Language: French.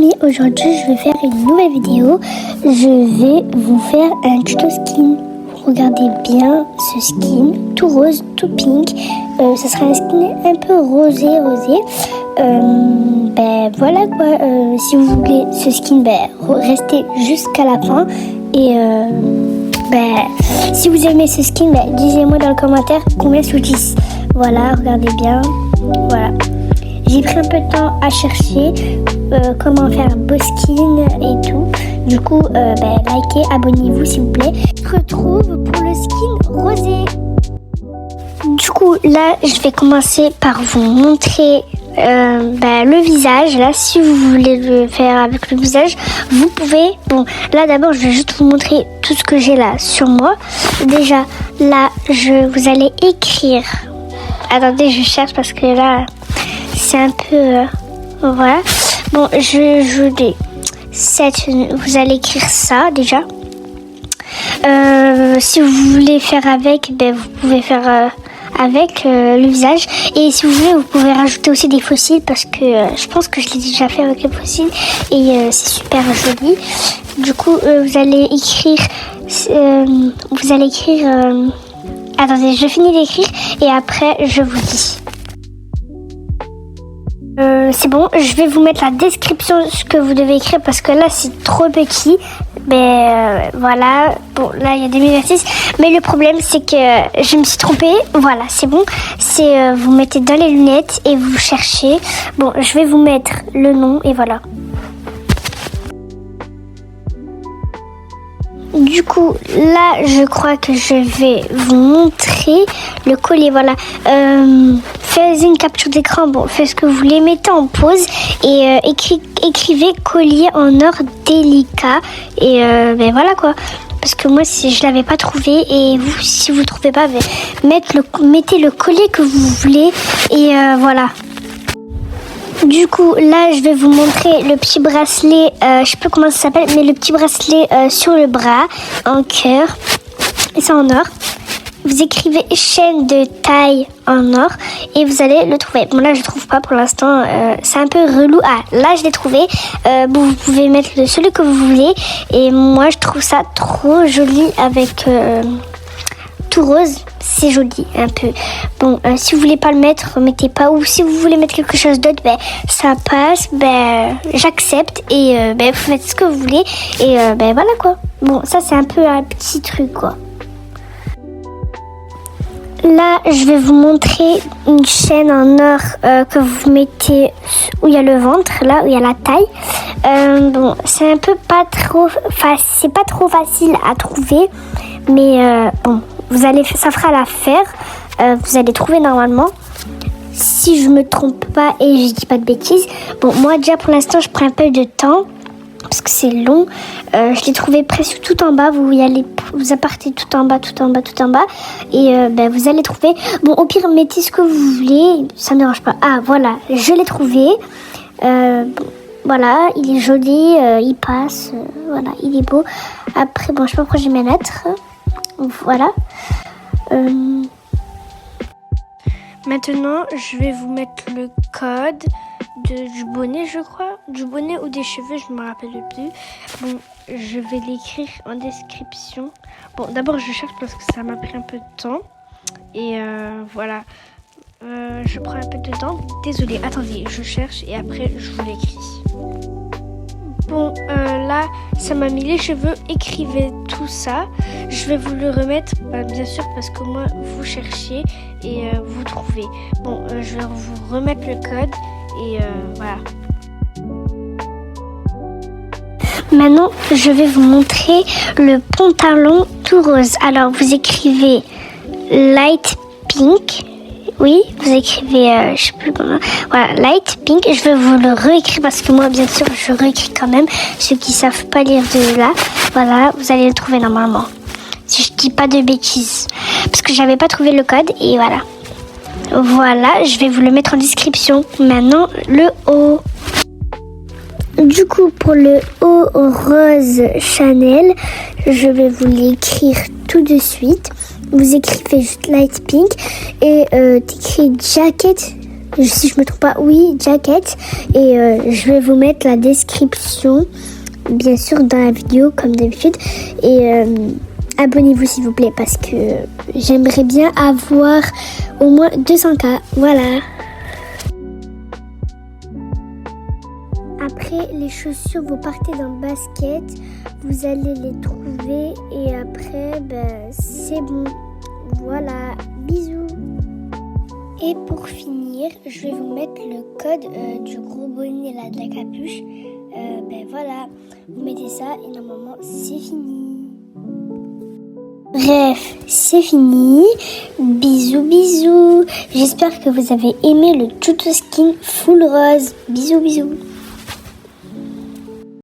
amis, aujourd'hui je vais faire une nouvelle vidéo. Je vais vous faire un tuto skin. Regardez bien ce skin, tout rose, tout pink. Ce sera un skin un peu rosé. Voilà quoi. Si vous voulez ce skin, restez jusqu'à la fin. Et si vous aimez ce skin, dites-moi dans le commentaire combien sous 10. Voilà, regardez bien. Voilà. J'ai pris un peu de temps à chercher comment faire beau skin et tout. Du coup, likez, abonnez-vous s'il vous plaît. Je retrouve pour le skin rosé. Du coup, là, je vais commencer par vous montrer le visage. Là, si vous voulez le faire avec le visage, vous pouvez. Bon, là, d'abord, je vais juste vous montrer tout ce que j'ai là sur moi. Déjà, là, vous allez écrire. Attendez, je cherche parce que là, c'est un peu... voilà. Bon, vous allez écrire ça, déjà. Si vous voulez faire avec, vous pouvez faire avec le visage. Et si vous voulez, vous pouvez rajouter aussi des fossiles parce que je pense que je l'ai déjà fait avec les fossiles. Et c'est super joli. Du coup, vous allez écrire... attendez, je finis d'écrire et après, je vous dis. C'est bon, je vais vous mettre la description de ce que vous devez écrire parce que là c'est trop petit. Voilà, bon là il y a des exercices, mais le problème c'est que je me suis trompée. Voilà, c'est bon, c'est vous mettez dans les lunettes et vous cherchez. Bon, je vais vous mettre le nom et voilà. Du coup, là, je crois que je vais vous montrer le collier. Voilà. Faites une capture d'écran. Bon, faites ce que vous voulez. Mettez en pause et écrivez collier en or délicat. Et voilà quoi. Parce que moi, je l'avais pas trouvé. Et vous, si vous ne trouvez pas, mettez le collier que vous voulez. Et voilà. Du coup, là, je vais vous montrer le petit bracelet, je sais pas comment ça s'appelle, mais le petit bracelet sur le bras, en cœur, et c'est en or. Vous écrivez chaîne de taille en or et vous allez le trouver. Bon, là, je ne trouve pas pour l'instant, c'est un peu relou. Ah, là, je l'ai trouvé. Vous pouvez mettre celui que vous voulez. Et moi, je trouve ça trop joli avec... tout rose, c'est joli un peu. Bon, si vous voulez pas le mettre, mettez pas. Ou si vous voulez mettre quelque chose d'autre, ça passe. J'accepte et vous faites ce que vous voulez. Et voilà quoi. Bon, ça c'est un peu un petit truc quoi. Là, je vais vous montrer une chaîne en or que vous mettez où il y a le ventre, là où il y a la taille. Bon, c'est un peu pas trop facile, c'est pas trop facile à trouver, mais bon, ça fera l'affaire. Vous allez trouver normalement. Si je me trompe pas et je dis pas de bêtises. Bon, moi déjà pour l'instant, je prends un peu de temps. Parce que c'est long, je l'ai trouvé presque tout en bas. Vous partez tout en bas, et vous allez trouver. Bon, au pire, mettez ce que vous voulez, ça ne dérange pas. Ah, voilà, je l'ai trouvé. Voilà, il est joli, il passe, voilà, il est beau. Après, bon, je sais pas pourquoi je vais mettre. Voilà. Maintenant, je vais vous mettre le code du bonnet, je crois. Du bonnet ou des cheveux, je ne me rappelle plus. Bon, je vais l'écrire en description. Bon, d'abord, je cherche parce que ça m'a pris un peu de temps. Et voilà. Je prends un peu de temps. Désolée, attendez, je cherche et après, je vous l'écris. Bon, là, ça m'a mis les cheveux. Écrivez tout ça. Je vais vous le remettre, bien sûr, parce que moi, vous cherchez et vous trouvez. Bon, je vais vous remettre le code et voilà. Maintenant, je vais vous montrer le pantalon tout rose. Alors, vous écrivez light pink. Oui, vous écrivez, je sais plus comment. Voilà, light pink. Je vais vous le réécrire parce que moi, bien sûr, je réécris quand même. Ceux qui savent pas lire de là, voilà, vous allez le trouver normalement. Si je dis pas de bêtises, parce que j'avais pas trouvé le code et voilà. Voilà, je vais vous le mettre en description. Maintenant, le haut. Du coup, pour le haut rose Chanel, je vais vous l'écrire tout de suite. Vous écrivez juste light pink et t'écris jacket si je me trompe pas, oui, Jacket. Et je vais vous mettre la description, bien sûr, dans la vidéo, comme d'habitude. Et abonnez-vous, s'il vous plaît, parce que j'aimerais bien avoir au moins 200K. Voilà. Après les chaussures, vous partez dans le basket, vous allez les trouver et après, c'est bon. Voilà, bisous. Et pour finir, je vais vous mettre le code du gros bonnet là, de la capuche. Voilà, vous mettez ça et normalement c'est fini. Bref, c'est fini. Bisous, bisous. J'espère que vous avez aimé le tuto skin full rose. Bisous, bisous.